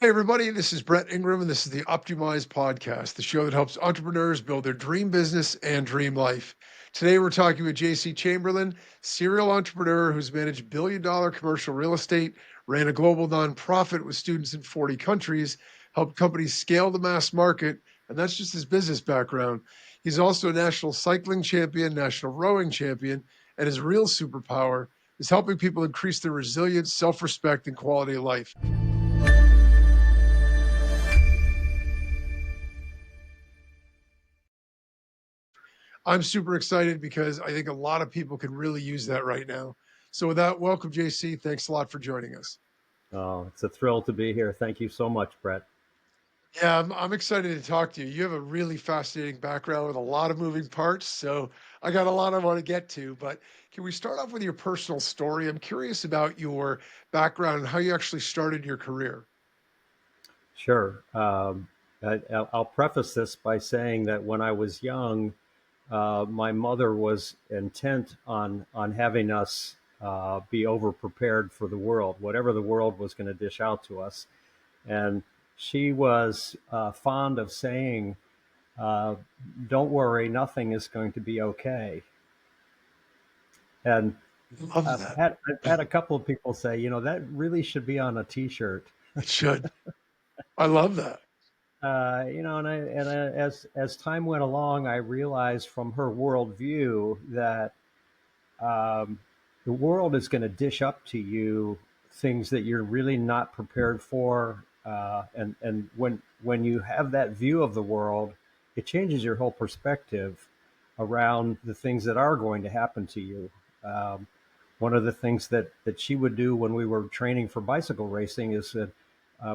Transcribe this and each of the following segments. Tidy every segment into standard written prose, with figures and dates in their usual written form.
Hey, everybody, this is Brett Ingram, and this is the optYOUmize podcast, the show that helps entrepreneurs build their dream business and dream life. Today, we're talking with JC Chamberlain, serial entrepreneur who's managed billion-dollar commercial real estate, ran a global nonprofit with students in 40 countries, helped companies scale the mass market, and that's just his business background. He's also a national cycling champion, national rowing champion, and his real superpower is helping people increase their resilience, self-respect, and quality of life. I'm super excited because I think a lot of people could really use that right now. So with that, welcome, JC. Thanks a lot for joining us. Oh, it's a thrill to be here. Thank you so much, Brett. Yeah, I'm excited to talk to you. You have a really fascinating background with a lot of moving parts. So I got a lot I want to get to, but can we start off with your personal story? I'm curious about your background and how you actually started your career. Sure. I'll preface this by saying that when I was young, my mother was intent on having us be over prepared for the world, whatever the world was going to dish out to us. And she was fond of saying, uh, "Don't worry, nothing is going to be okay." And Love that. I've had a couple of people say, that really should be on a T-shirt. It should. I love that. As time went along, I realized from her worldview that um, the world is going to dish up to you things that you're really not prepared for, and when you have that view of the world, it changes your whole perspective around the things that are going to happen to you. Um, One of the things that she would do when we were training for bicycle racing is that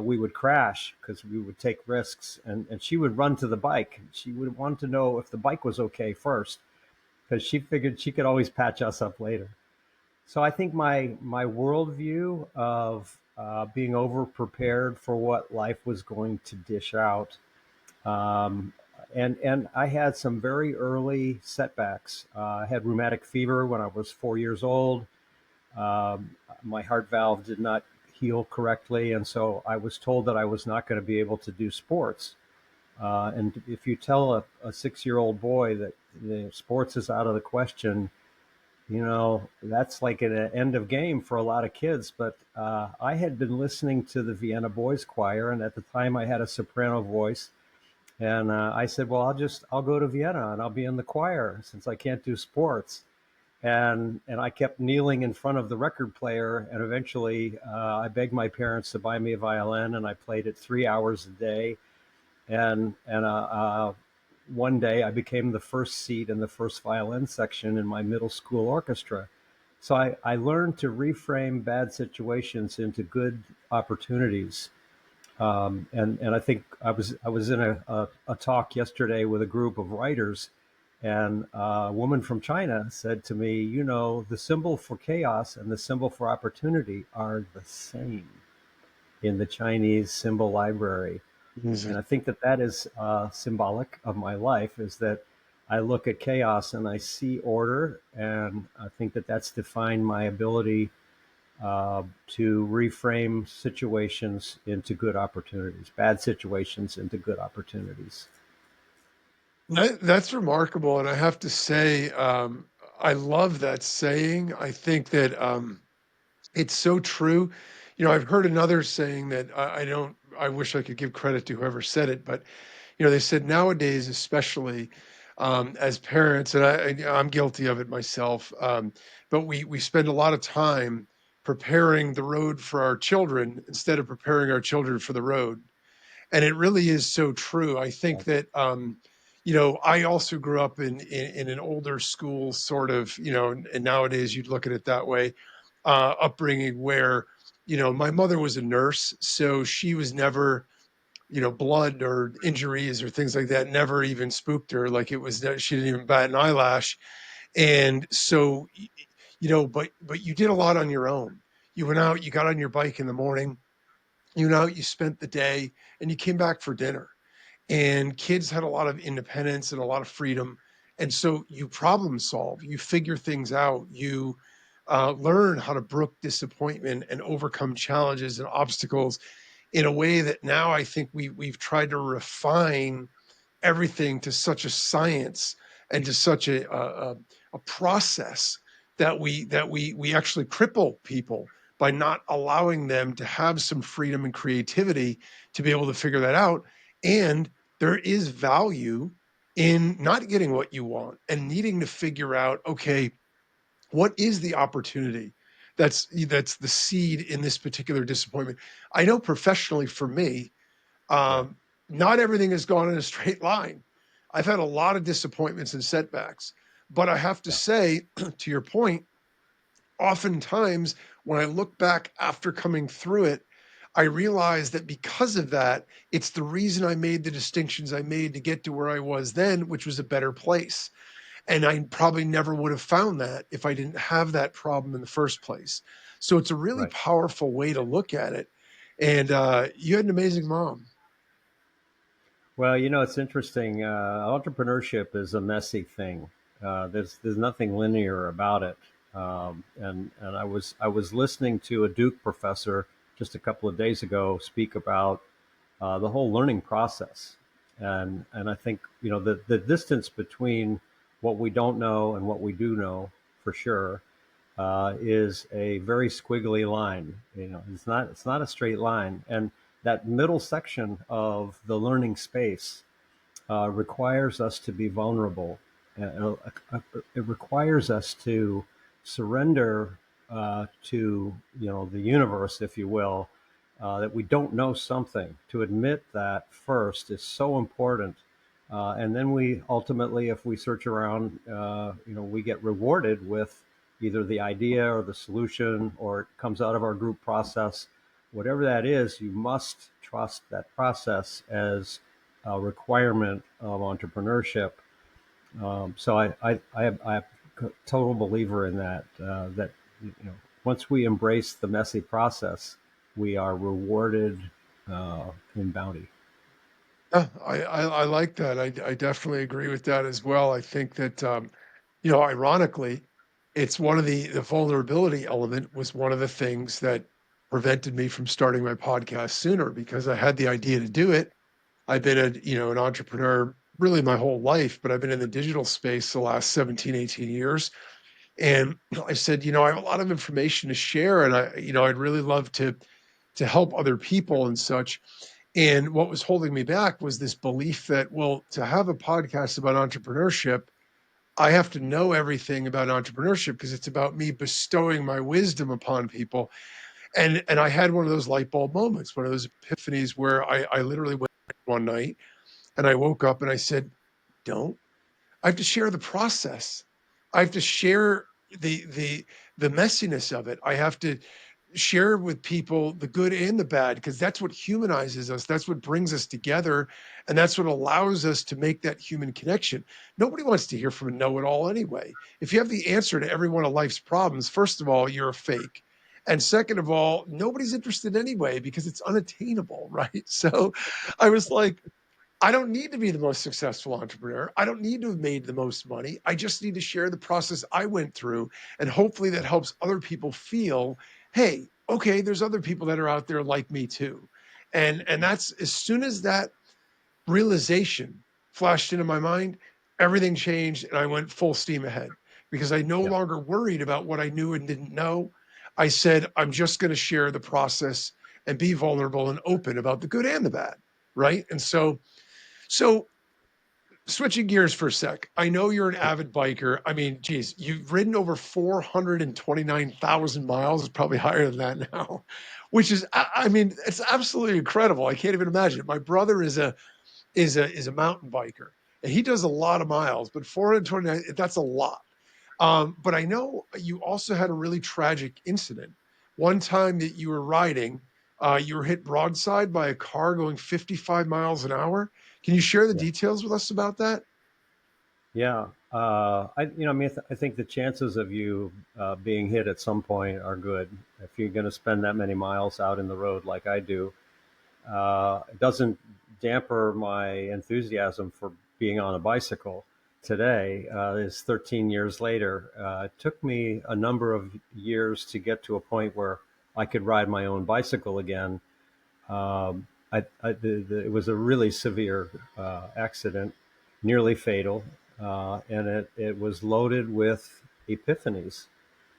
we would crash because we would take risks, and she would run to the bike. She would want to know if the bike was okay first because she figured she could always patch us up later. So I think my worldview of being over prepared for what life was going to dish out, um, and I had some very early setbacks. I had rheumatic fever when I was 4 years old. My heart valve did not heal correctly, and so I was told that I was not going to be able to do sports. And if you tell a 6-year-old boy that sports is out of the question, that's like an end of game for a lot of kids. But I had been listening to the Vienna Boys Choir, and at the time I had a soprano voice. And I said, well, I'll go to Vienna and I'll be in the choir since I can't do sports. And I kept kneeling in front of the record player, and eventually I begged my parents to buy me a violin, and I played it 3 hours a day. And one day I became the first seat in the first violin section in my middle school orchestra. So I learned to reframe bad situations into good opportunities. And I think I was in a talk yesterday with a group of writers, and a woman from China said to me, the symbol for chaos and the symbol for opportunity are the same in the Chinese symbol library. And I think that that is symbolic of my life, is that I look at chaos and I see order. And I think that that's defined my ability to reframe situations into good opportunities, bad situations into good opportunities. That's remarkable, and I have to say, I love that saying. I think that it's so true. I've heard another saying that I don't. I wish I could give credit to whoever said it, but they said nowadays, especially as parents, and I'm guilty of it myself. But we spend a lot of time preparing the road for our children instead of preparing our children for the road. And it really is so true. I think that I also grew up in an older school sort of, and nowadays you'd look at it that way, upbringing where, my mother was a nurse, so she was never, blood or injuries or things like that never even spooked her. Like it was, she didn't even bat an eyelash. And so, but you did a lot on your own. You went out, you got on your bike in the morning, you spent the day, and you came back for dinner. And kids had a lot of independence and a lot of freedom. And so you problem solve, you figure things out, you learn how to brook disappointment and overcome challenges and obstacles in a way that now I think we've tried to refine everything to such a science and to such a process that we actually cripple people by not allowing them to have some freedom and creativity to be able to figure that out. And there is value in not getting what you want and needing to figure out, okay, what is the opportunity that's the seed in this particular disappointment. I know professionally for me, Yeah. um, not everything has gone in a straight line. I've had a lot of disappointments and setbacks, but I have to Yeah. say, to your point, oftentimes when I look back after coming through it, I realize that because of that, it's the reason I made the distinctions I made to get to where I was then, which was a better place. And I probably never would have found that if I didn't have that problem in the first place. So it's a really Right. powerful way to look at it. And you had an amazing mom. Well, it's interesting. Entrepreneurship is a messy thing. There's nothing linear about it. And I was listening to a Duke professor just a couple of days ago speak about the whole learning process, and I think the distance between what we don't know and what we do know for sure is a very squiggly line. It's not a straight line, and that middle section of the learning space requires us to be vulnerable. It requires us to surrender to the universe, if you will, that we don't know something. To admit that first is so important, and then we ultimately, if we search around, we get rewarded with either the idea or the solution, or it comes out of our group process. Whatever that is, you must trust that process as a requirement of entrepreneurship. So I'm a total believer in that. That once we embrace the messy process, we are rewarded in bounty. Yeah, I like that. I definitely agree with that as well. I think that ironically, it's one of the vulnerability element was one of the things that prevented me from starting my podcast sooner because I had the idea to do it. I've been an entrepreneur really my whole life, but I've been in the digital space the last 17, 18 years. And I said, I have a lot of information to share and I'd really love to help other people and such. And what was holding me back was this belief that, well, to have a podcast about entrepreneurship, I have to know everything about entrepreneurship because it's about me bestowing my wisdom upon people. And I had one of those light bulb moments, one of those epiphanies where I literally went one night and I woke up and I said, don't. I have to share the process. I have to share the messiness of it. I have to share with people the good and the bad because that's what humanizes us. That's what brings us together, and that's what allows us to make that human connection. Nobody wants to hear from a know-it-all anyway. If you have the answer to every one of life's problems, first of all, you're a fake. And second of all, nobody's interested anyway because it's unattainable, right? So I was like, I don't need to be the most successful entrepreneur. I don't need to have made the most money. I just need to share the process I went through. And hopefully that helps other people feel, hey, okay, there's other people that are out there like me too. And that's as soon as that realization flashed into my mind, everything changed and I went full steam ahead because I no Yeah. longer worried about what I knew and didn't know. I said, I'm just going to share the process and be vulnerable and open about the good and the bad. Right. And so switching gears for a sec, I know you're an avid biker. I mean, geez, you've ridden over 429,000 miles. It's probably higher than that now, which is, I mean, it's absolutely incredible. I can't even imagine it. My brother is a mountain biker, and he does a lot of miles, but 429, that's a lot. But I know you also had a really tragic incident. One time that you were riding, you were hit broadside by a car going 55 miles an hour. Can you share the Yeah. details with us about that? Yeah. I think the chances of you being hit at some point are good. If you're going to spend that many miles out in the road like I do, it doesn't damper my enthusiasm for being on a bicycle today. Is 13 years later. It took me a number of years to get to a point where I could ride my own bicycle again. It was a really severe accident, nearly fatal, and it was loaded with epiphanies.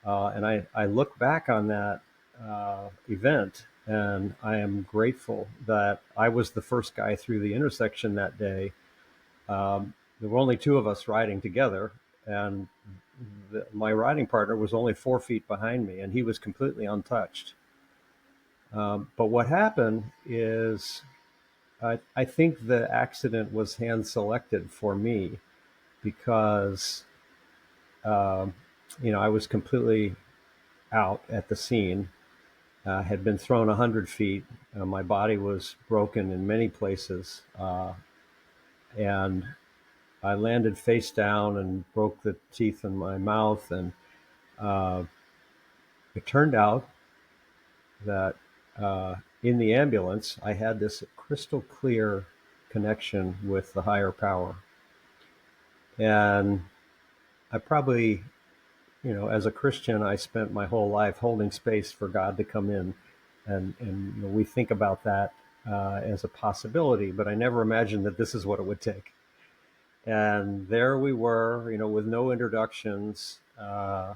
And I look back on that event, and I am grateful that I was the first guy through the intersection that day. There were only two of us riding together, and my riding partner was only 4 feet behind me, and he was completely untouched. But what happened is, I think the accident was hand selected for me because, um, I was completely out at the scene. Had been thrown 100 feet. My body was broken in many places, and I landed face down and broke the teeth in my mouth. And uh, it turned out that in the ambulance, I had this crystal clear connection with the higher power. And I probably, as a Christian, I spent my whole life holding space for God to come in. And we think about that as a possibility, but I never imagined that this is what it would take. And there we were, with no introductions. I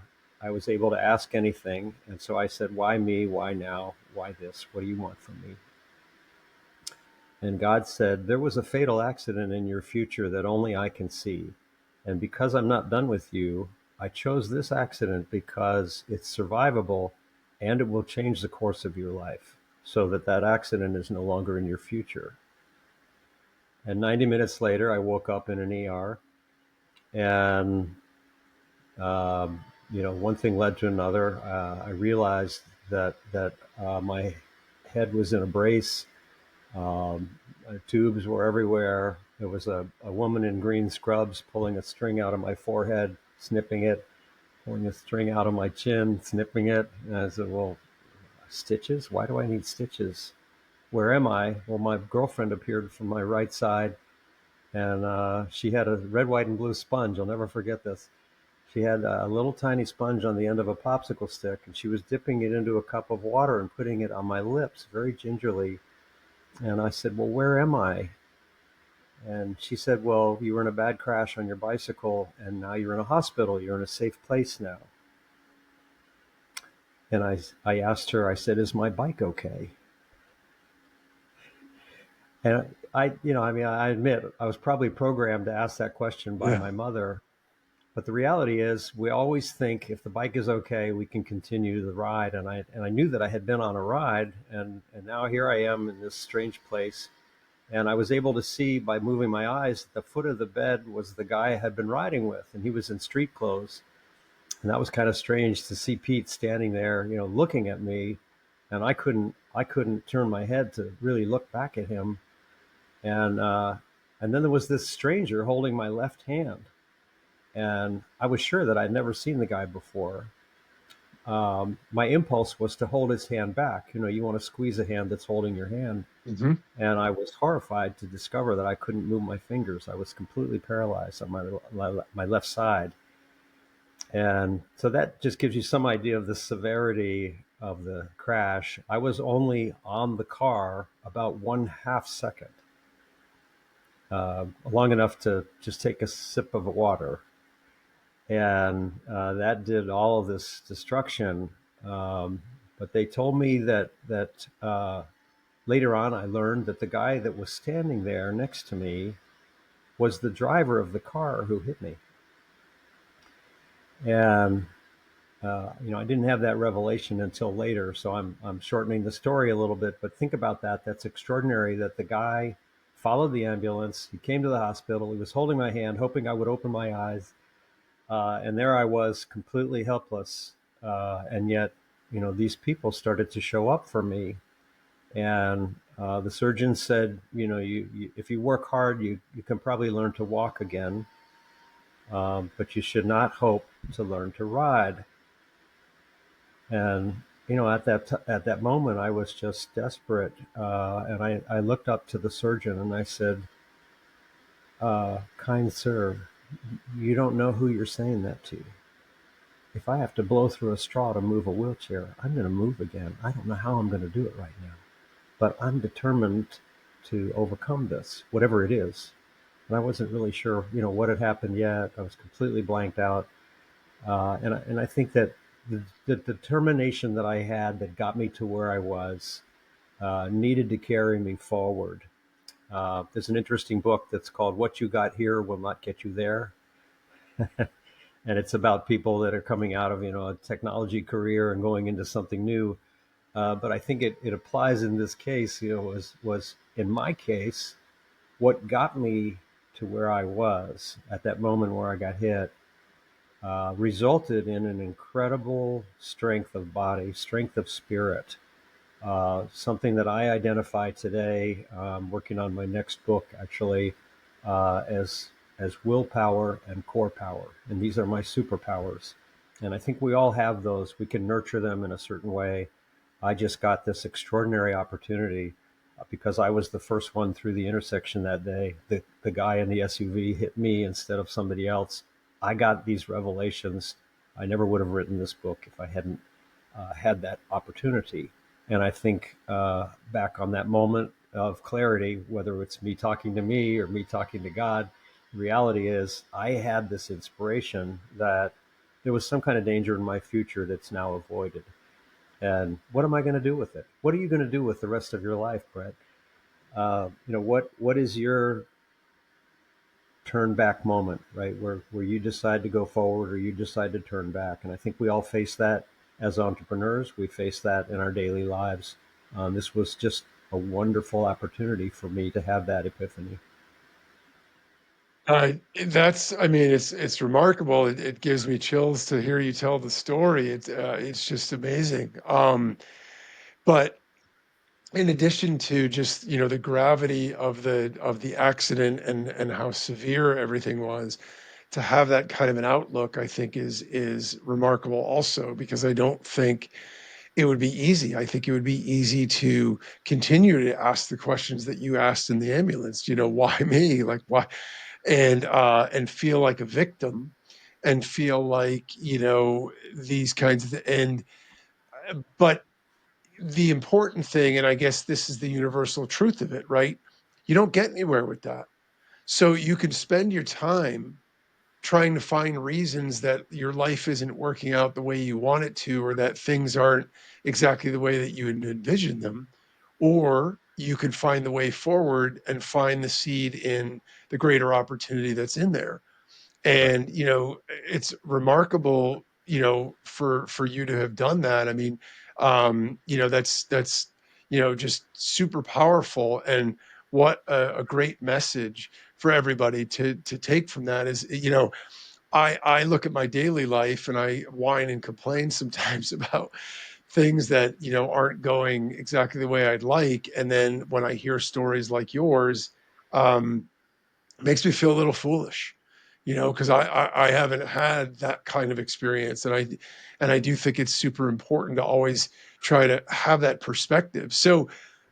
was able to ask anything. And so I said, why me? Why now? Why this? What do you want from me? And God said, there was a fatal accident in your future that only I can see. And because I'm not done with you, I chose this accident because it's survivable and it will change the course of your life so that that accident is no longer in your future. And 90 minutes later, I woke up in an ER, and one thing led to another. I realized that my head was in a brace. Tubes were everywhere. There was a woman in green scrubs pulling a string out of my forehead, snipping it, pulling a string out of my chin, snipping it. And I said, well, stitches? Why do I need stitches? Where am I? Well, my girlfriend appeared from my right side, and she had a red, white, and blue sponge. I'll never forget this. She had a little tiny sponge on the end of a popsicle stick, and she was dipping it into a cup of water and putting it on my lips very gingerly. And I said, well, where am I? And she said, well, you were in a bad crash on your bicycle, and now you're in a hospital. You're in a safe place now. And I asked her, I said, is my bike okay? And I admit I was probably programmed to ask that question by Yeah. my mother. But the reality is, we always think if the bike is okay, we can continue the ride. And I knew that I had been on a ride, and now here I am in this strange place. And I was able to see by moving my eyes that the foot of the bed was the guy I had been riding with, and he was in street clothes. And that was kind of strange to see Pete standing there, looking at me, and I couldn't turn my head to really look back at him. And then there was this stranger holding my left hand, and I was sure that I'd never seen the guy before. My impulse was to hold his hand back. You want to squeeze a hand that's holding your hand. Hmm. And I was horrified to discover that I couldn't move my fingers. I was completely paralyzed on my left side. And so that just gives you some idea of the severity of the crash. I was only on the car about 1/2 second, long enough to just take a sip of water. And that did all of this destruction. But they told me that later on, I learned that the guy that was standing there next to me was the driver of the car who hit me. And I didn't have that revelation until later, so I'm shortening the story a little bit. But think about that. That's extraordinary that the guy followed the ambulance. He came to the hospital. He was holding my hand, hoping I would open my eyes. And there I was, completely helpless. And yet, these people started to show up for me. And the surgeon said, if you work hard, you can probably learn to walk again, but you should not hope to learn to ride. And at that moment, I was just desperate, and I looked up to the surgeon and I said, "Kind sir, you don't know who you're saying that to. If I have to blow through a straw to move a wheelchair, I'm going to move again. I don't know how I'm going to do it right now. but I'm determined to overcome this, whatever it is. And I wasn't really sure, what had happened yet. I was completely blanked out. And I think that the determination that I had that got me to where I was needed to carry me forward. There's an interesting book that's called What You Got Here Will Not Get You There. And it's about people that are coming out of, a technology career and going into something new. But I think it applies in this case, was in my case, what got me to where I was at that moment where I got hit resulted in an incredible strength of body, strength of spirit, something that I identify today, working on my next book actually, as willpower and core power, and these are my superpowers. And I think we all have those. We can nurture them in a certain way. I just got this extraordinary opportunity because I was the first one through the intersection that day. The guy in the SUV hit me instead of somebody else. I got these revelations. I never would have written this book if I hadn't had that opportunity. And I think back on that moment of clarity, whether it's me talking to me or me talking to God, the reality is I had this inspiration that there was some kind of danger in my future that's now avoided. And what am I going to do with it? What are you going to do with the rest of your life, Brett? What is your turn back moment, right? Where you decide to go forward or you decide to turn back. And I think we all face that as entrepreneurs. We face that in our daily lives. This was just a wonderful opportunity for me to have that epiphany. I mean, it's remarkable. It gives me chills to hear you tell the story. It's just amazing. But in addition to just, the gravity of the accident and how severe everything was, to have that kind of an outlook, I think is remarkable also, because I don't think it would be easy. I think it would be easy to continue to ask the questions that you asked in the ambulance, why me? Like, why? And feel like a victim, and feel like, these kinds of, and but the important thing, and I guess this is the universal truth of it, right? You don't get anywhere with that. So you can spend your time trying to find reasons that your life isn't working out the way you want it to, or that things aren't exactly the way that you had envisioned them. Or you can find the way forward and find the seed in the greater opportunity that's in there. Right. And it's remarkable, for you to have done that. I mean, that's just super powerful. And what a great message for everybody to take from that is, I look at my daily life and I whine and complain sometimes about things that, aren't going exactly the way I'd like. And then when I hear stories like yours, um, it makes me feel a little foolish, because I haven't had that kind of experience. And I do think it's super important to always try to have that perspective. So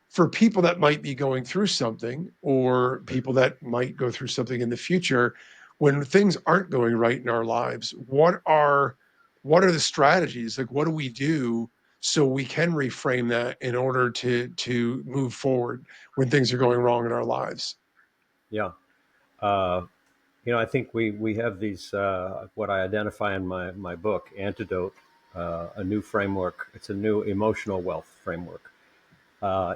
for people that might be going through something, or people that might go through something in the future, when things aren't going right in our lives, what are the strategies? Like, what do we do so we can reframe that in order to move forward when things are going wrong in our lives? Yeah. Uh, I think we have these, what I identify in my book, Antidote, a new framework. It's a new emotional wealth framework.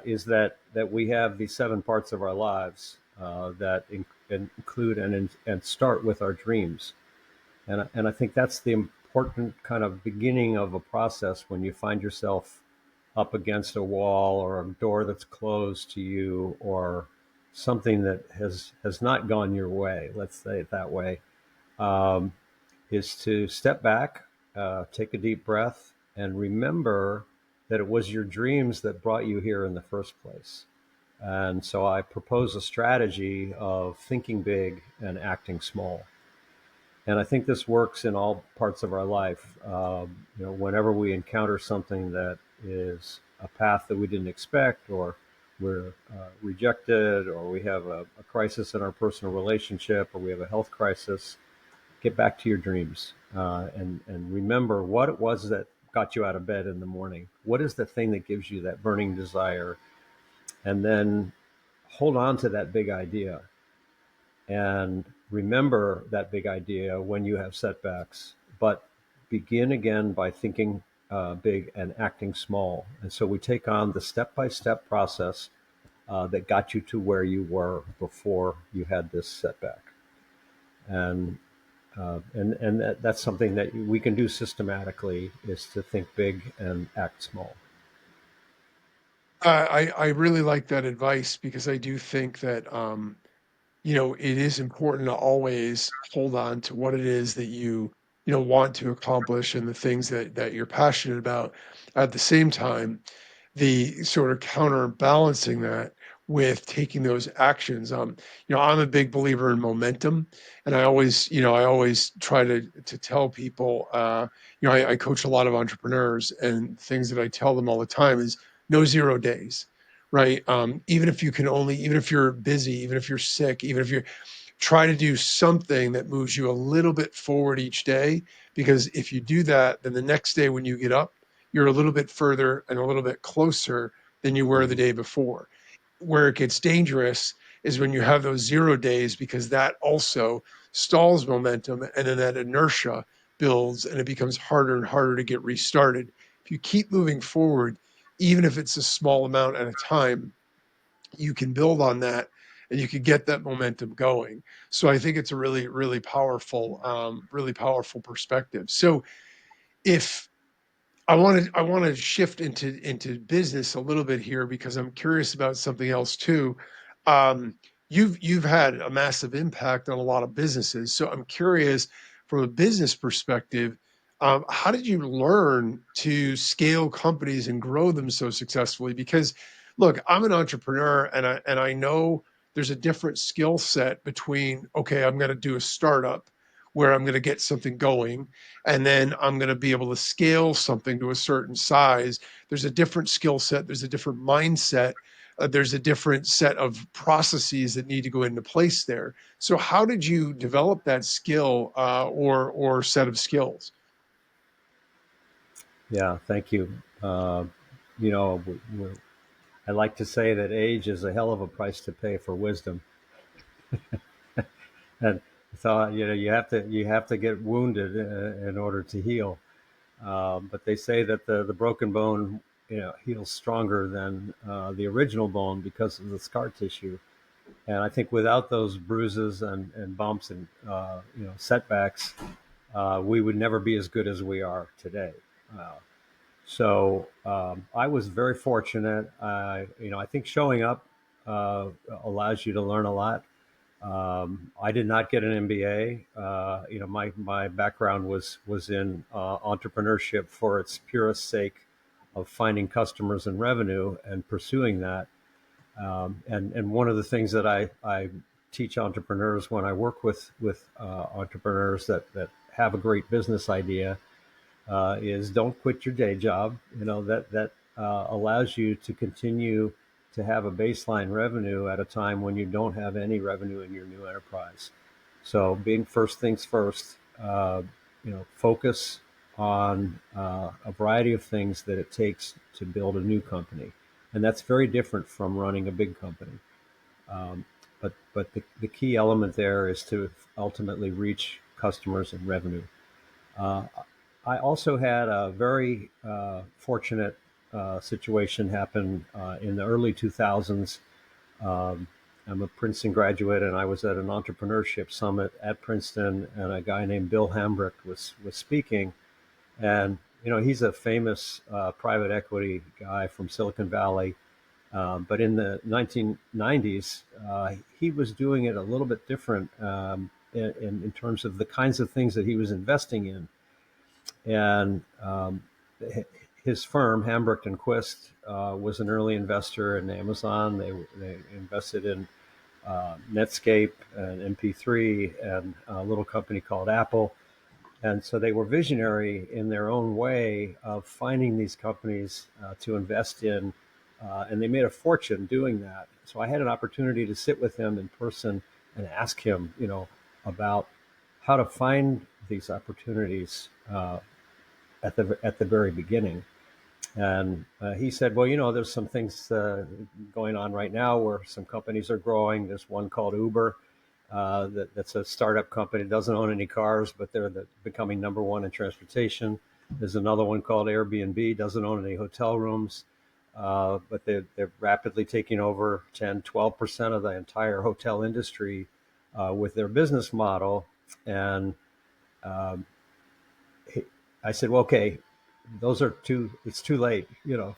Is that we have these seven parts of our lives that include and start with our dreams, and I think that's the important kind of beginning of a process when you find yourself up against a wall or a door that's closed to you, or something that has not gone your way. Let's say it that way. Um, is to step back, take a deep breath, and remember that it was your dreams that brought you here in the first place. And so I propose a strategy of thinking big and acting small. And I think this works in all parts of our life. Whenever we encounter something that is a path that we didn't expect, or we're rejected, or we have a crisis in our personal relationship, or we have a health crisis, get back to your dreams, and remember what it was that got you out of bed in the morning. What is the thing that gives you that burning desire and then hold on to that big idea and remember that big idea when you have setbacks, but begin again by thinking big and acting small. And so we take on the step by step process that got you to where you were before you had this setback. And that's something that we can do systematically, is to think big and act small. I really like that advice because I do think that it is important to always hold on to what it is that you want to accomplish and the things that you're passionate about. At the same time, the sort of counterbalancing that with taking those actions. I'm a big believer in momentum, and I always try to tell people, I coach a lot of entrepreneurs, and things that I tell them all the time is no 0 days, right? Even if you're busy, even if you're sick, even if you're try to do something that moves you a little bit forward each day, because if you do that, then the next day when you get up, you're a little bit further and a little bit closer than you were the day before. Where it gets dangerous is when you have those 0 days, because that also stalls momentum, and then that inertia builds and it becomes harder and harder to get restarted. If you keep moving forward, even if it's a small amount at a time, you can build on that and you can get that momentum going. So I think it's a really powerful perspective. So if I want to shift into business a little bit here, because I'm curious about something else too. Um, you've had a massive impact on a lot of businesses, so I'm curious from a business perspective. How did you learn to scale companies and grow them so successfully? Because look, I'm an entrepreneur, and I know there's a different skill set between, okay, I'm going to do a startup where I'm going to get something going, and then I'm going to be able to scale something to a certain size. There's a different skill set, there's a different mindset, there's a different set of processes that need to go into place there. So, how did you develop that skill, or set of skills? Yeah, thank you. You know, I like to say that age is a hell of a price to pay for wisdom, and so you have to get wounded in order to heal. But they say that the broken bone, heals stronger than the original bone because of the scar tissue. And I think without those bruises and bumps and setbacks, we would never be as good as we are today. I was very fortunate. I think showing up allows you to learn a lot. I did not get an MBA. My background was in entrepreneurship for its purest sake of finding customers and revenue and pursuing that. And one of the things that I teach entrepreneurs when I work with entrepreneurs that have a great business idea is don't quit your day job. That allows you to continue to have a baseline revenue at a time when you don't have any revenue in your new enterprise. So being first things first, focus on a variety of things that it takes to build a new company, and that's very different from running a big company. Um, but the key element there is to ultimately reach customers and revenue. Uh, I also had a very fortunate situation happen in the early 2000s. Um, I'm a Princeton graduate, and I was at an entrepreneurship summit at Princeton, and a guy named Bill Hambrecht was speaking. And he's a famous private equity guy from Silicon Valley. But in the 1990s, he was doing it a little bit different in terms of the kinds of things that he was investing in. And his firm, Hambrecht and Quist, was an early investor in Amazon. They invested in Netscape and MP3 and a little company called Apple. And so they were visionary in their own way of finding these companies to invest in. And they made a fortune doing that. So I had an opportunity to sit with him in person and ask him, about how to find these opportunities at the very beginning. And he said, well, there's some things going on right now where some companies are growing. There's one called Uber. That's a startup company. It doesn't own any cars, but they're becoming number one in transportation. There's another one called Airbnb. Doesn't own any hotel rooms, but they're rapidly taking over 10, 12% of the entire hotel industry with their business model. And um, I said, well, okay, those are too, it's too late,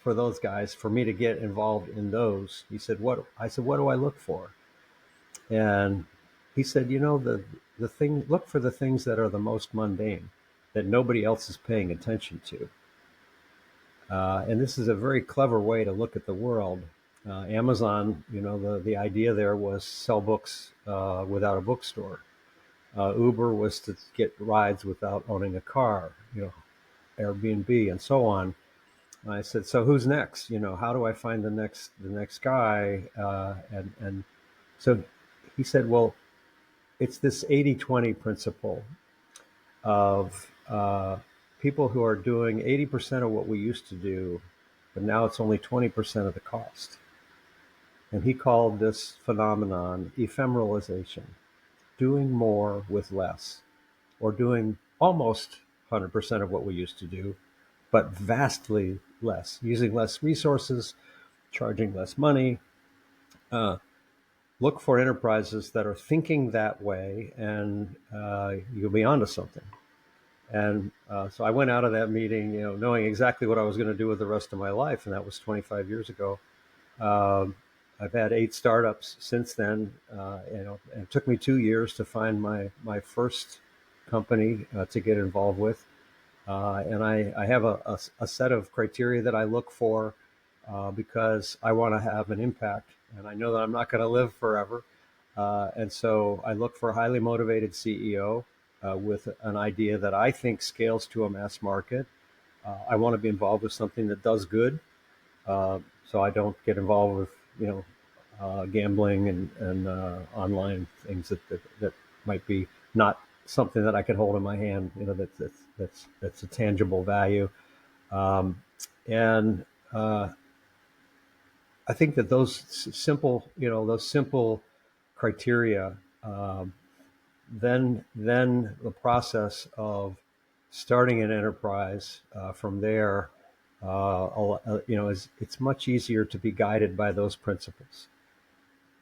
for those guys, for me to get involved in those. He said, what? I said, what do I look for? And he said, the thing, look for the things that are the most mundane, that nobody else is paying attention to. And this is a very clever way to look at the world. Amazon, the idea there was sell books without a bookstore. Uber was to get rides without owning a car, Airbnb and so on. And I said, so who's next? How do I find the next guy? And so he said, well, it's this 80-20 principle of people who are doing 80% of what we used to do, but now it's only 20% of the cost. And he called this phenomenon ephemeralization, doing more with less, or doing almost 100% of what we used to do, but vastly less, using less resources, charging less money. Uh, Look for enterprises that are thinking that way, and you'll be onto something. And so I went out of that meeting, knowing exactly what I was going to do with the rest of my life, and that was 25 years ago. Um, I've had 8 startups since then. And it took me 2 years to find my first company to get involved with. And I have a set of criteria that I look for because I want to have an impact. And I know that I'm not going to live forever. And so I look for a highly motivated CEO with an idea that I think scales to a mass market. I want to be involved with something that does good. So I don't get involved with, gambling and online things that might be not something that I can hold in my hand. That's a tangible value. Um, and I think that those simple criteria, then the process of starting an enterprise from there, is it's much easier to be guided by those principles.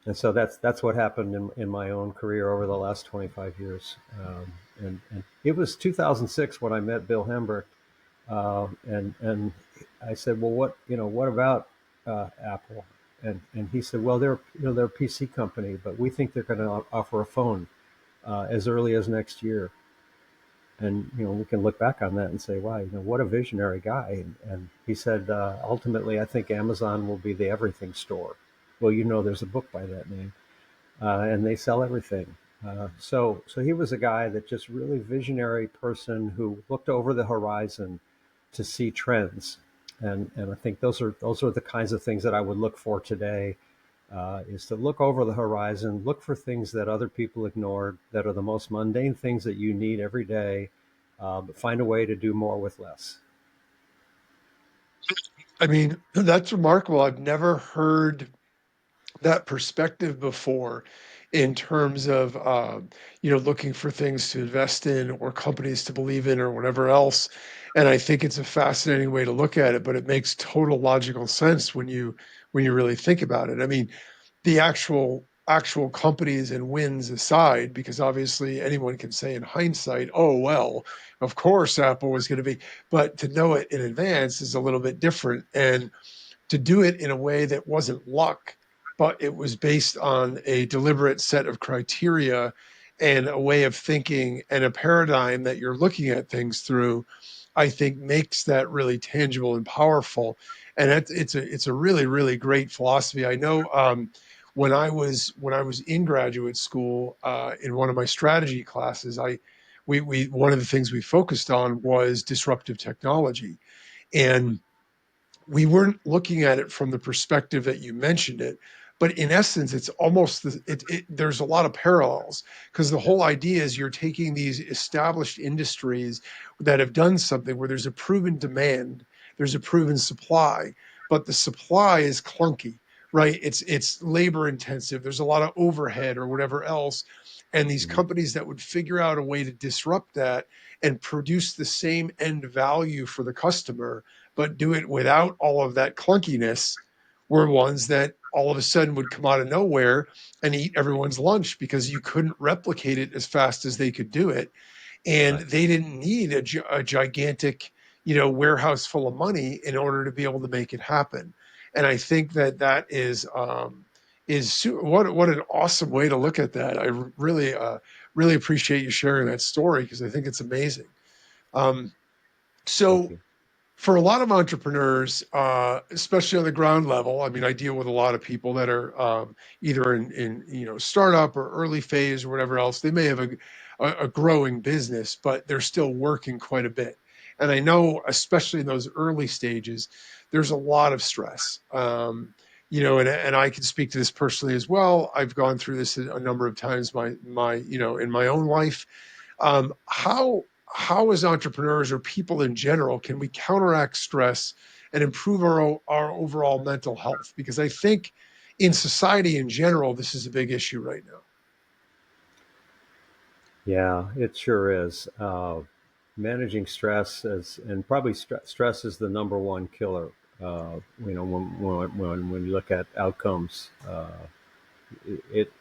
And so that's what happened in my own career over the last 25 years. And it was 2006 when I met Bill Hembrecht, and I said, well, what about Apple? And he said, well, they're a PC company, but we think they're going to offer a phone as early as next year. And we can look back on that and say, wow, what a visionary guy. And he said, ultimately, I think Amazon will be the everything store. Well, there's a book by that name, and they sell everything. So he was a guy that just really visionary person who looked over the horizon to see trends. And I think those are the kinds of things that I would look for today. Is to look over the horizon, look for things that other people ignored, that are the most mundane things that you need every day, but find a way to do more with less. I mean, that's remarkable. I've never heard that perspective before in terms of looking for things to invest in or companies to believe in or whatever else. And I think it's a fascinating way to look at it, but it makes total logical sense when you really think about it. I mean, the actual companies and wins aside, because obviously anyone can say in hindsight, oh well, of course Apple was going to be, but to know it in advance is a little bit different. And to do it in a way that wasn't luck, but it was based on a deliberate set of criteria and a way of thinking and a paradigm that you're looking at things through, I think makes that really tangible and powerful. And it's a really really great philosophy. I know when I was in graduate school in one of my strategy classes, we one of the things we focused on was disruptive technology, and we weren't looking at it from the perspective that you mentioned it, but in essence it's almost there's a lot of parallels, because the Yeah. whole idea is you're taking these established industries that have done something where there's a proven demand there's a proven supply, but the supply is clunky, right? It's labor intensive. There's a lot of overhead or whatever else. And these Mhm. companies that would figure out a way to disrupt that and produce the same end value for the customer, but do it without all of that clunkiness, were ones that all of a sudden would come out of nowhere and eat everyone's lunch because you couldn't replicate it as fast as they could do it. And Right. they didn't need a gigantic, warehouse full of money in order to be able to make it happen. And I think that that what an awesome way to look at that. I really appreciate you sharing that story because I think it's amazing. Um, Thank so you. for a lot of entrepreneurs, especially on the ground level, I mean, I deal with a lot of people that are either in startup or early phase or whatever else. They may have a growing business, but they're still working quite a bit. And I know, especially in those early stages, there's a lot of stress. And I can speak to this personally as well. I've gone through this a number of times, in my own life. How as entrepreneurs or people in general can we counteract stress and improve our overall mental health? Because I think in society in general, this is a big issue right now. Yeah, it sure is. Managing stress is, and probably stress is the number one killer. When you look at outcomes, it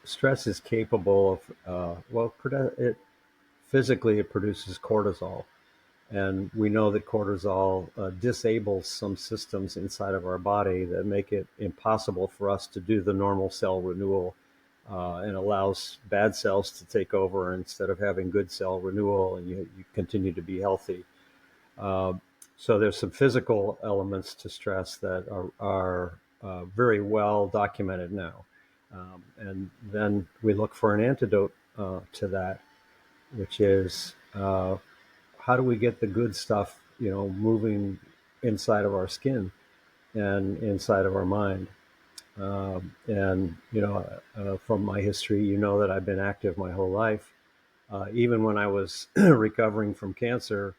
stress is capable of it physically it produces cortisol, and we know that cortisol disables some systems inside of our body that make it impossible for us to do the normal cell renewal, and allows bad cells to take over instead of having good cell renewal, and you continue to be healthy. Uh, so there's some physical elements to stress that are very well documented now. And then we look for an antidote to that, which is how do we get the good stuff, moving inside of our skin and inside of our mind. And from my history, that I've been active my whole life. Even when I was recovering from cancer,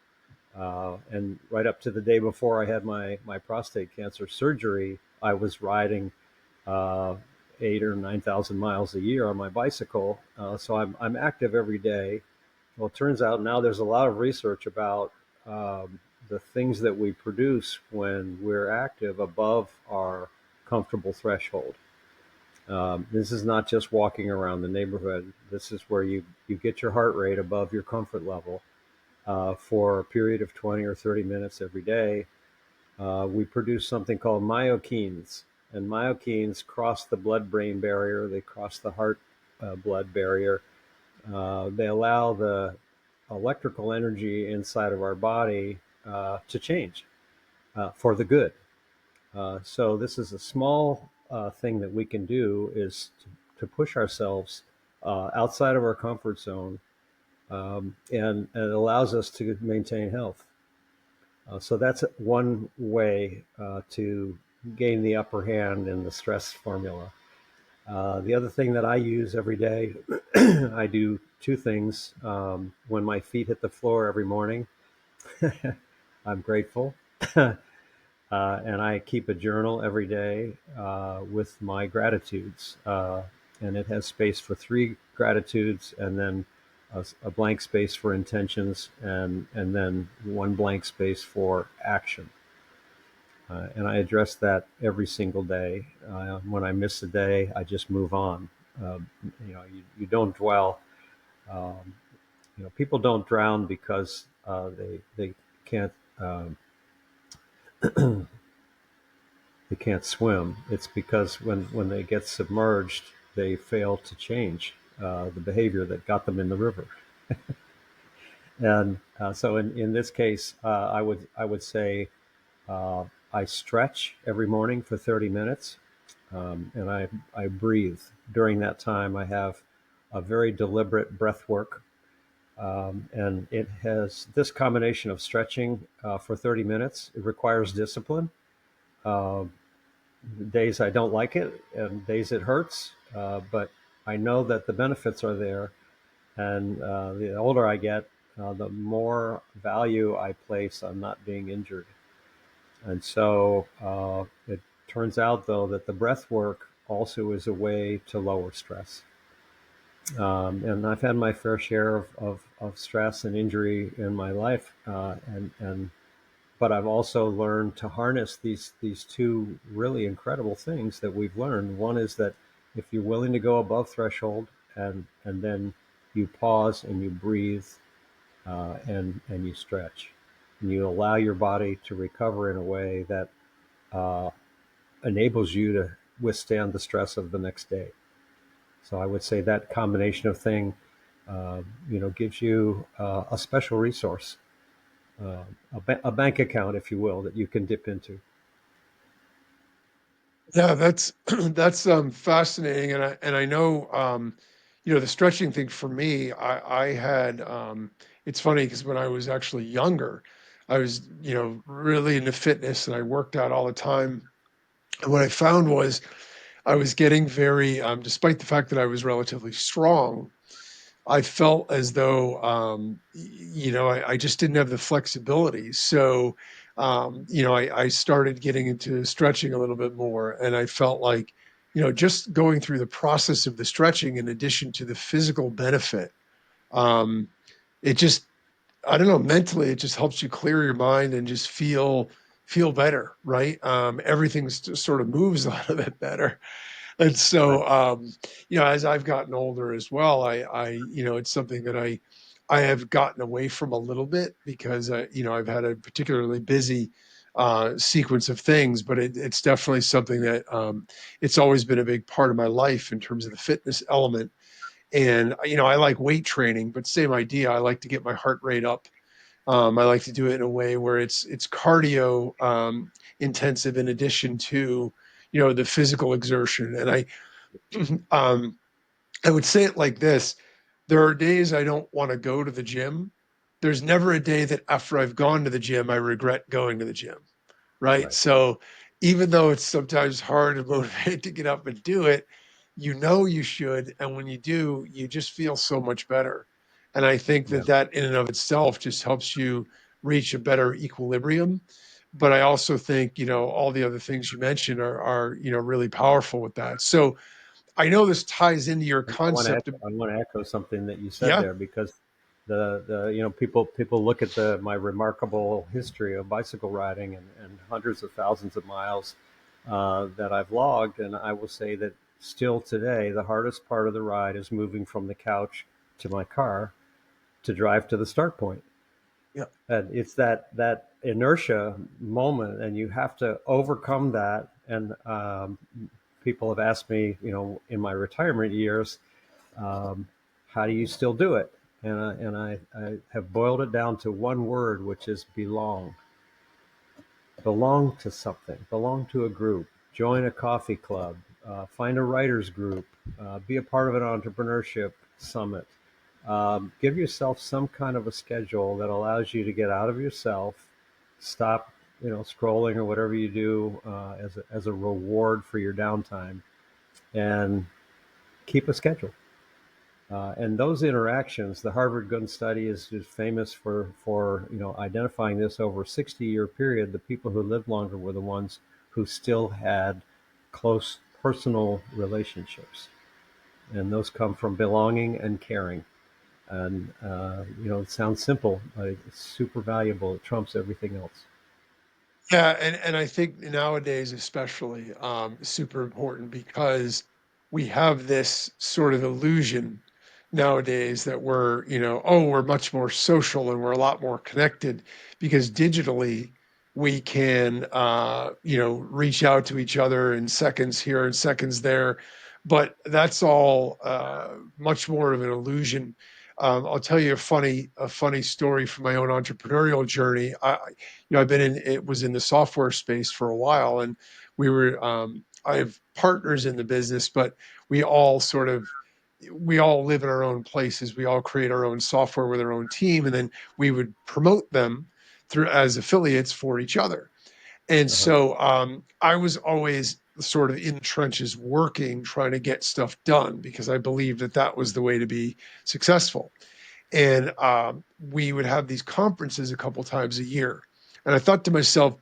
and right up to the day before I had my prostate cancer surgery, I was riding uh, 8 or 9,000 miles a year on my bicycle. So I'm active every day. Well, it turns out now there's a lot of research about the things that we produce when we're active above our comfortable threshold. This is not just walking around the neighborhood. This is where you get your heart rate above your comfort level for a period of 20 or 30 minutes every day. We produce something called myokines, and myokines cross the blood-brain barrier. They cross the heart-blood barrier. They allow the electrical energy inside of our body to change for the good. So this is a small thing that we can do, is to push ourselves outside of our comfort zone, and it allows us to maintain health. So that's one way to gain the upper hand in the stress formula. The other thing that I use every day, I do two things. When my feet hit the floor every morning, I'm grateful. And I keep a journal every day with my gratitudes. And it has space for three gratitudes, and then a blank space for intentions, and then one blank space for action. And I address that every single day. When I miss a day, I just move on. You don't dwell. Um, People don't drown because they can't they can't swim. It's because when they get submerged, they fail to change the behavior that got them in the river. And so in this case, I would say I stretch every morning for 30 minutes, and I breathe. During that time, I have a very deliberate breath work. And it has this combination of stretching for 30 minutes. It requires discipline. Uh, Days I don't like it, and days it hurts, but I know that the benefits are there. And the older I get, the more value I place on not being injured. And so it turns out, though, that the breath work also is a way to lower stress. And I've had my fair share of stress and injury in my life, and but I've also learned to harness these two really incredible things that we've learned. One is that if you're willing to go above threshold, and then you pause and you breathe, and you stretch, and you allow your body to recover in a way that uh, enables you to withstand the stress of the next day. So I would say that combination of thing, gives you a special resource, a bank account, if you will, that you can dip into. Yeah, that's that's fascinating, and I know the stretching thing for me. I had it's funny because when I was actually younger, I was really into fitness and I worked out all the time. And what I found was I was getting very, despite the fact that I was relatively strong, I felt as though, I just didn't have the flexibility. So, I started getting into stretching a little bit more, and I felt like, just going through the process of the stretching, in addition to the physical benefit, um, it just, I don't know, mentally, it just helps you clear your mind and just feel better, right? Sort of moves a little bit better. And Right. so, as I've gotten older as well, it's something that I have gotten away from a little bit because, I've had a particularly busy sequence of things, but it's definitely something that it's always been a big part of my life in terms of the fitness element. And, I like weight training, but same idea. I like to get my heart rate up. I like to do it in a way where it's cardio intensive in addition to, the physical exertion. And um, I would say it like this: there are days I don't want to go to the gym. There's never a day that after I've gone to the gym, I regret going to the gym, right? Right. So even though it's sometimes hard and motivated to get up and do it, you should. And when you do, you just feel so much better. And I think Yeah. that in and of itself just helps you reach a better equilibrium. But I also think, all the other things you mentioned are really powerful with that. So I know this ties into your I want to concept echo, of, I want to echo something that you said yeah, there, because the people look at the my remarkable history of bicycle riding, and hundreds of thousands of miles that I've logged, and I will say that still today the hardest part of the ride is moving from the couch to my car to drive to the start point. yeah, And it's that inertia moment, and you have to overcome that. And people have asked me, in my retirement years, um, how do you still do it? And I have boiled it down to one word, which is belong. Belong to something, belong to a group, join a coffee club, find a writers group, be a part of an entrepreneurship summit. Give yourself some kind of a schedule that allows you to get out of yourself, stop, scrolling or whatever you do as a reward for your downtime, and keep a schedule. And those interactions, the Harvard Gun Study is famous for identifying this over a 60-year period. The people who lived longer were the ones who still had close personal relationships, and those come from belonging and caring. And it sounds simple, but it's super valuable. It trumps everything else. yeah. And I think nowadays, especially, super important because we have this sort of illusion nowadays that we're much more social and we're a lot more connected because digitally we can, reach out to each other in seconds here and seconds there. But that's all much more of an illusion. I'll tell you a funny story from my own entrepreneurial journey. I've been it was in the software space for a while, and I have partners in the business, but we all sort of we all live in our own places. We all create our own software with our own team, and then we would promote them through as affiliates for each other. And Uh-huh. so I was always sort of in the trenches working, trying to get stuff done because I believed that was the way to be successful. And we would have these conferences a couple times a year. And I thought to myself,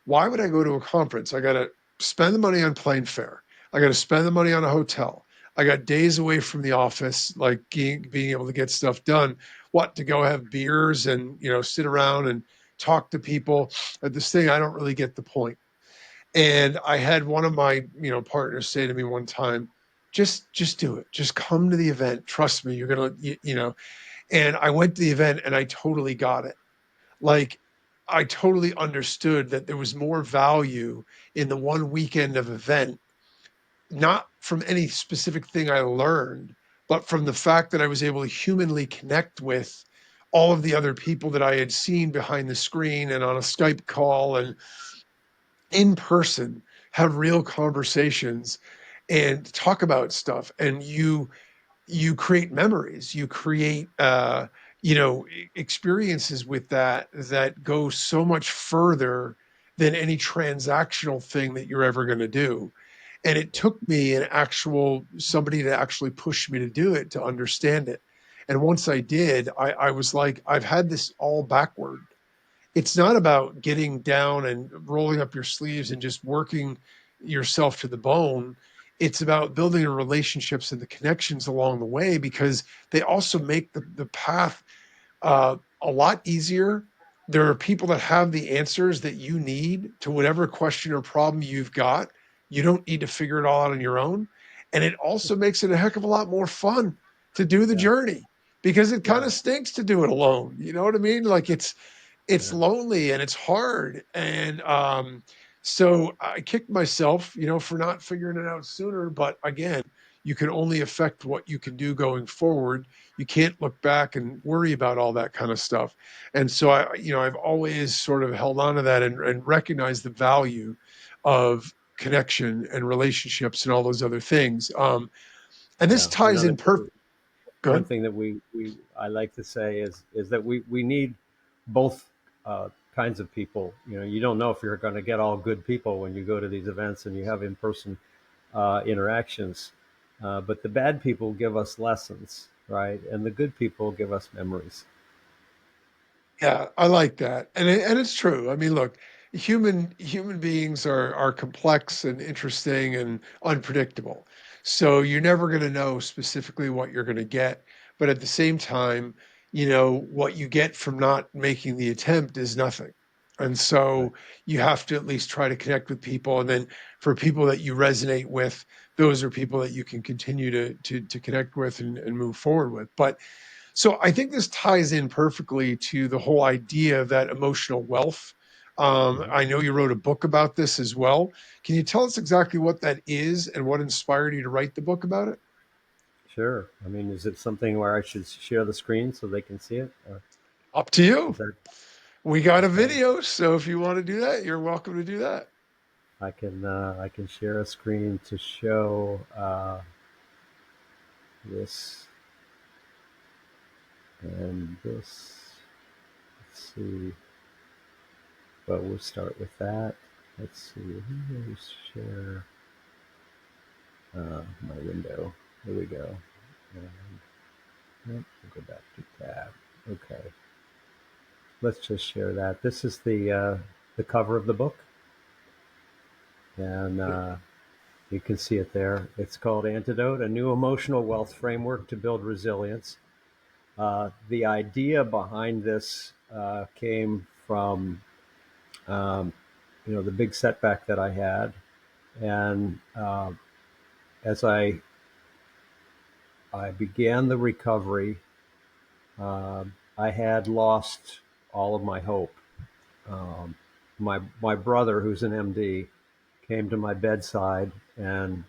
Why would I go to a conference? I got to spend the money on plane fare. I got to spend the money on a hotel. I got days away from the office, like being able to get stuff done. What, to go have beers and, sit around and talk to people at this thing? I don't really get the point. And I had one of my, partners say to me one time, just do it. Just come to the event. Trust me, you're going to, and I went to the event and I totally got it. Like, I totally understood that there was more value in the one weekend of event, not from any specific thing I learned, but from the fact that I was able to humanly connect with all of the other people that I had seen behind the screen and on a Skype call and in person, have real conversations and talk about stuff. And you create memories, you create experiences with that go so much further than any transactional thing that you're ever going to do. And it took me an actual somebody to actually push me to do it, to understand it. And once I did, I was like, I've had this all backward. It's not about getting down and rolling up your sleeves and just working yourself to the bone. It's about building the relationships and the connections along the way, because they also make the path a lot easier. There are people that have the answers that you need to whatever question or problem you've got. You don't need to figure it all out on your own. And it also makes it a heck of a lot more fun to do the Yeah. journey, because it kind Yeah. of stinks to do it alone. You know what I mean? Like, it's Yeah. lonely and it's hard. And so I kicked myself, for not figuring it out sooner. But again, you can only affect what you can do going forward. You can't look back and worry about all that kind of stuff. And so I've always sort of held on to that, and recognized the value of connection and relationships and all those other things. And this Yeah. ties in perfect. One Good. thing that we I like to say is that we need both kinds of people. You don't know if you're going to get all good people when you go to these events and you have in-person interactions, but the bad people give us lessons, right? And the good people give us memories. Yeah, I like that, and it's true. I mean, look, human beings are complex and interesting and unpredictable. So you're never going to know specifically what you're going to get, but at the same time, what you get from not making the attempt is nothing. And Right. so you have to at least try to connect with people, and then for people that you resonate with, those are people that you can continue to connect with and move forward with. But so I think this ties in perfectly to the whole idea of that emotional wealth. Mhm. I know you wrote a book about this as well. Can you tell us exactly what that is and what inspired you to write the book about it? Sure. I mean, is it something where I should share the screen so they can see it? Or Up to you. is that We got a okay? video, so if you want to do that, you're welcome to do that. I can share a screen to show this and this. Let's see. But we'll start with that. Let's see. Let me share my window. Here we go. And, we'll go back to tab. Okay. Let's just share that. This is the cover of the book, and you can see it there. It's called Antidote: A New Emotional Wealth Framework to Build Resilience. The idea behind this came from the big setback that I had, and as I began the recovery, I had lost all of my hope. Um, my brother, who's an MD, came to my bedside, and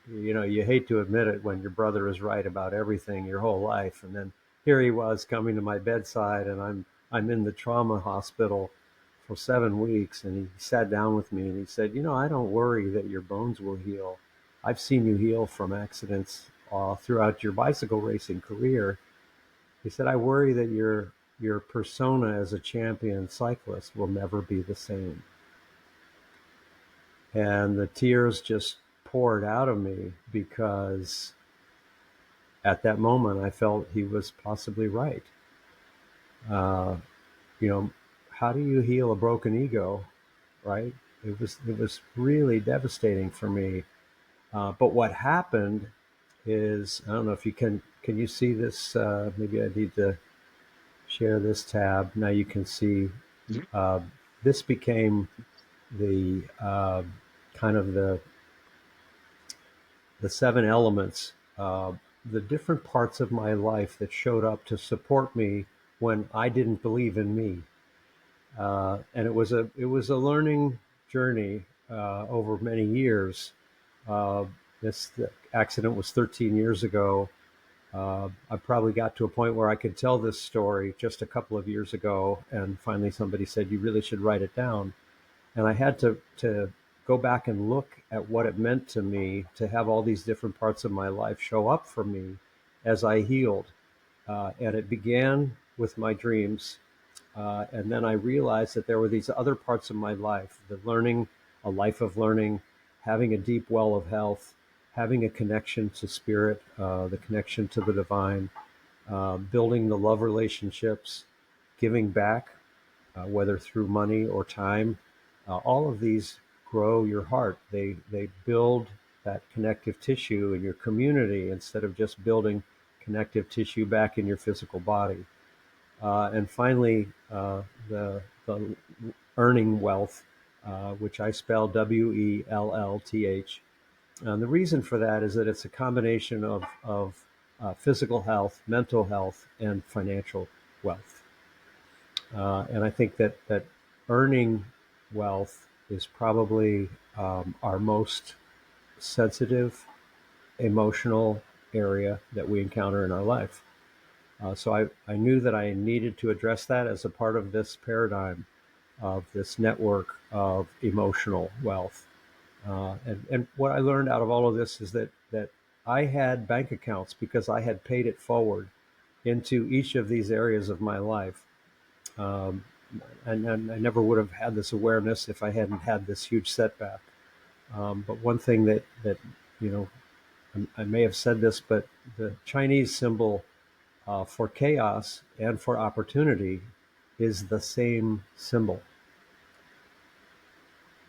you hate to admit it when your brother is right about everything your whole life, and then here he was coming to my bedside, and I'm in the trauma hospital for 7 weeks, and he sat down with me and he said, I don't worry that your bones will heal. I've seen you heal from accidents throughout your bicycle racing career. He said, I worry that your persona as a champion cyclist will never be the same. And the tears just poured out of me because at that moment I felt he was possibly right. Uh, you know, how do you heal a broken ego right? It was really devastating for me. But what happened is, I don't know if can you see this? Maybe I need to share this tab. Now you can see Mhm. uh, this became the kind of the seven elements, the different parts of my life that showed up to support me when I didn't believe in me. And it was a learning journey over many years. Uh, this the accident was 13 years ago. I probably got to a point where I could tell this story just a couple of years ago, and finally somebody said you really should write it down. And I had to go back and look at what it meant to me to have all these different parts of my life show up for me as I healed. And it began with my dreams. And then I realized that there were these other parts of my life, the learning, a life of learning, having a deep well of health, having a connection to spirit, the connection to the divine, building the love relationships, giving back, whether through money or time. All of these grow your heart. They build that connective tissue in your community instead of just building connective tissue back in your physical body. And finally, the earning wealth, which I spell WELLTH. And the reason for that is that it's a combination of physical health, mental health, and financial wealth. And I think that earning wealth is probably our most sensitive, emotional area that we encounter in our life. So I knew that I needed to address that as a part of this paradigm of this network of emotional wealth. And what I learned out of all of this is that I had bank accounts because I had paid it forward into each of these areas of my life. Um, and I never would have had this awareness if I hadn't had this huge setback. But one thing that you know, I may have said this, but the Chinese symbol for chaos and for opportunity is the same symbol.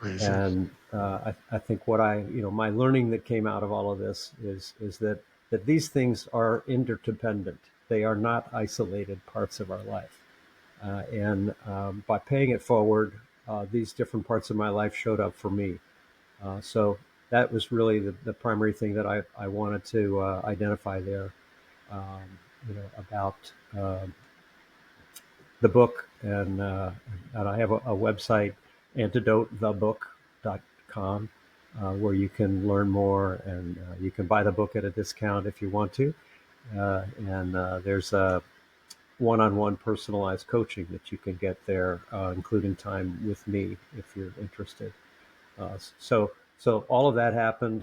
Amazing. And I think my learning that came out of all of this is that these things are interdependent. They are not isolated parts of our life. And by paying it forward, these different parts of my life showed up for me. So that was really the primary thing that I wanted to identify there. About the book, and I have a website, antidotethebook.com, where you can learn more, and you can buy the book at a discount if you want to. And there's a one-on-one personalized coaching that you can get there, including time with me if you're interested. So all of that happened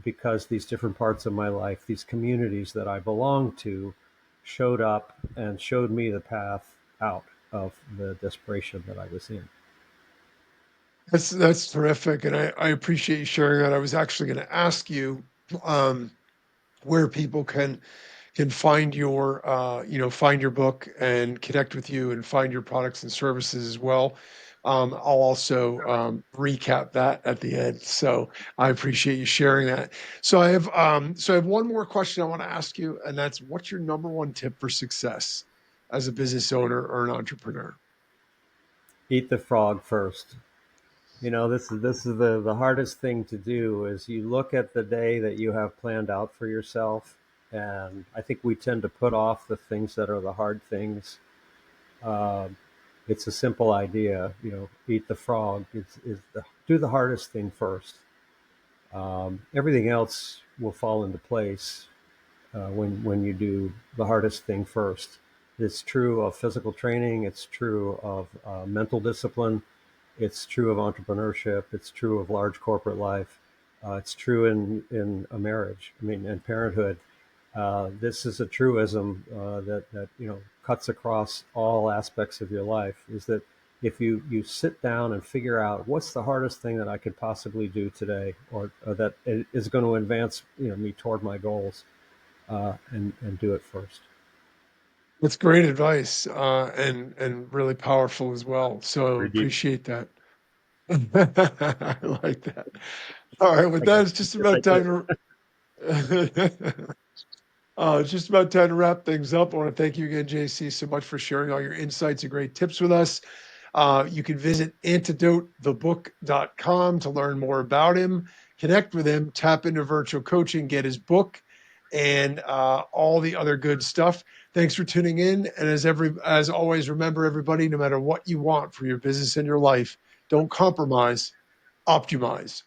because these different parts of my life, these communities that I belong to, showed up and showed me the path out of the desperation that I was in. That's terrific, and I appreciate you sharing that. I was actually going to ask you um, where people can find your find your book and connect with you and find your products and services as well. I'll also recap that at the end. So I appreciate you sharing that. So I have one more question I want to ask you, and that's what's your number one tip for success as a business owner or an entrepreneur? Eat the frog first. This is the hardest thing to do is you look at the day that you have planned out for yourself, and I think we tend to put off the things that are the hard things. Um, it's a simple idea, eat the frog. Do the hardest thing first. Everything else will fall into place when you do the hardest thing first. It's true of physical training. It's true of mental discipline. It's true of entrepreneurship. It's true of large corporate life. It's true in a marriage. I mean, and parenthood. This is a truism that cuts across all aspects of your life. Is that if you sit down and figure out what's the hardest thing that I could possibly do today, or that is going to advance me toward my goals, and do it first. That's great advice, and really powerful as well. So Redu- appreciate that. I like that. All right, with I that, guess, it's just yes, I about do. time to. It's just about time to wrap things up. I want to thank you again, JC, so much for sharing all your insights and great tips with us. You can visit antidotethebook.com to learn more about him, connect with him, tap into virtual coaching, get his book, and all the other good stuff. Thanks for tuning in. And as always, remember everybody, no matter what you want for your business and your life, don't compromise, optimize.